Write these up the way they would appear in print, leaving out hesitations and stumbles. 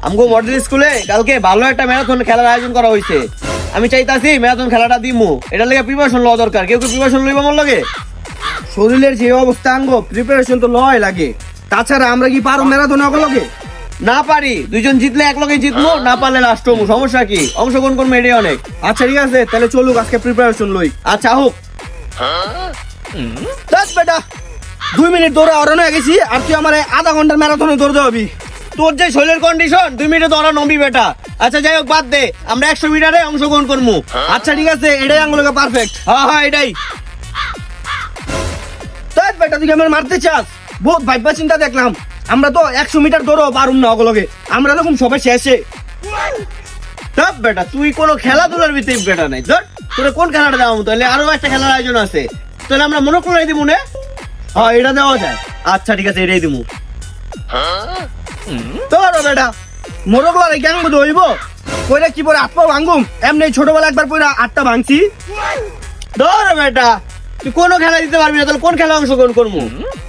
আমগো মডেল স্কুলে কালকে ভালো একটা ম্যারাথন খেলার আয়োজন করা হয়েছে। আমি চাইতাছি ম্যারাথন খেলাটা দিমু, এটার লাগে প্রিপারেশন লওয়া দরকার। কেউ কি প্রিপারেশন লইবা মন লাগে? শরীরের যে অবস্থা আঙ্গ প্রিপারেশন তো লয় লাগে। তাছাড়া আমরা কি পারো ম্যারাথন অগলগে? না পারি, দুইজন জিতলে এক লগে জিতবো, না পারলে লাস্ট হবো। সমস্যা কি? অংশগ্রহণ করবো, এটাই অনেক। আচ্ছা ঠিক আছে, তাহলে চলুক আজকে প্রিপারেশন লই। আচ্ছা হোক। দেখ বেটা, 2 মিনিট দৌড়ে অরণ হয়ে গেছি, আর তুই আমার আধা ঘন্টার ম্যারাথনে দৌড়তে হবি। তোর যে শরীরের কন্ডিশন 2 মিনিটে দৌড়া নবি বেটা। আচ্ছা যাই হোক, বাদ দে, আমরা 100 মিটারে অংশগ্রহণ করবো। আচ্ছা ঠিক আছে, এটাই আঙ্গুলকে পারফেক্ট। হ্যাঁ হ্যাঁ এটাই। দেখ বেটা, তুই কি আমার মারতে চাস? বহুত ভাইবা চিন্তা দেখলাম। আমরা তো 100 মিটার দৌড়ও পারুম না অগলগে, আমরা এরকম সবাই শেষে। তব বেটা, তুই কোনো খেলাধুলার ভিতরে বেটা নাই। ধর তোরা কোন খেলাটা দেওয়া তাহলে আরো একটা খেলার আয়োজন আছে, তাহলে আমরা মনে করে দিব না। হ্যাঁ এটা দেওয়া যায়। আচ্ছা ঠিক আছে, এটাই দিমু। তোর বেটা মোরগলার এই গ্যাং মধ্যে হইব কইরা কি পরে আটপা ভাঙ্গুম? এমনি ছোটবেলা একবার পরে 8টা ভাঙছি। ধর বেটা, তুই কোনো খেলা দিতে পারবি না, তাহলে কোন খেলা অংশগ্রহণ করবো?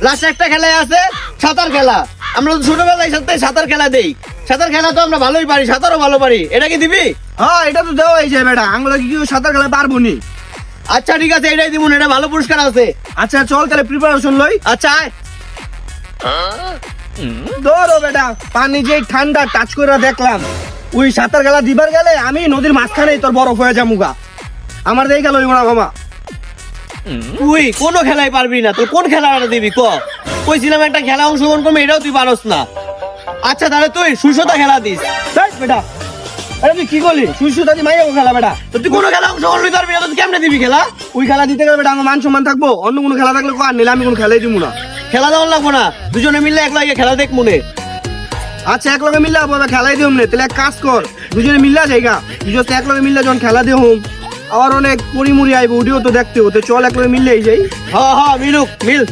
লাস্ট একটা খেলায় আছে সাঁতার খেলা। আমরা তো ছোটবেলায় সাথে সাঁতার খেলা দেই। সাঁতার খেলা তো আমরা ভালোই পারি, সাঁতারও ভালো পারি। এটা কি দিবি? হ্যাঁ এটা তো দেওয়া হয়েছে বেটা, আঙ্গুলা কি কেউ সাঁতার খেলা পারবো নি? আচ্ছা ঠিক আছে, এটাই দিব। এটা ভালো পুরস্কার আছে। আচ্ছা চল তাহলে প্রিপারেশন লই। আচ্ছা আয়। ধরো বেটা, পানি যে ঠান্ডা টাচ করে দেখলাম, ওই সাঁতার খেলা দিবার গেলে আমি নদীর মাঝখানে তোর বরফ হয়ে যামুগা। আমার দেই গেল না মামা। তুই কোনো খেলাই পারবি না, তোর কোন খেলাটা দিবি ক? কইছিলাম একটা খেলা অংশগ্রহণ করবি, এটাও তুই পারস না। আচ্ছা তাহলে তুই সুশোতা খেলা দিস। দেখ বেটা, আরে তুই কি করলি? সুইসুতা দি মাইয়া খেলা বেটা। তো তুই কোনো খেলা অংশগ্রহণ করতে পারবি না, তুই কেমনে দিবি খেলা? ওই খেলা দিতে গেলে বেটা আমার মান সম্মান থাকবো। অন্য কোনো খেলা থাকলে আর নিলে আমি কোনো খেলাই দিব না। খেলা দেওয়ার লাগবো না, দুজনে মিললে এক লাগে খেলা দেখ মনে। আচ্ছা এক লগে মিললে হবে, খেলাই দিও না। তাহলে এক কাজ কর, দুজনে মিল্লা যাইগা, দুজন এক লগে মিললে যখন খেলা দিও হুম, আবার অনেক পরিমুড়ি আইব, ওটিও তো দেখতে হতে। চল এক লগে মিললেই যাই। হ্যাঁ হ্যাঁ মিলুক মিল।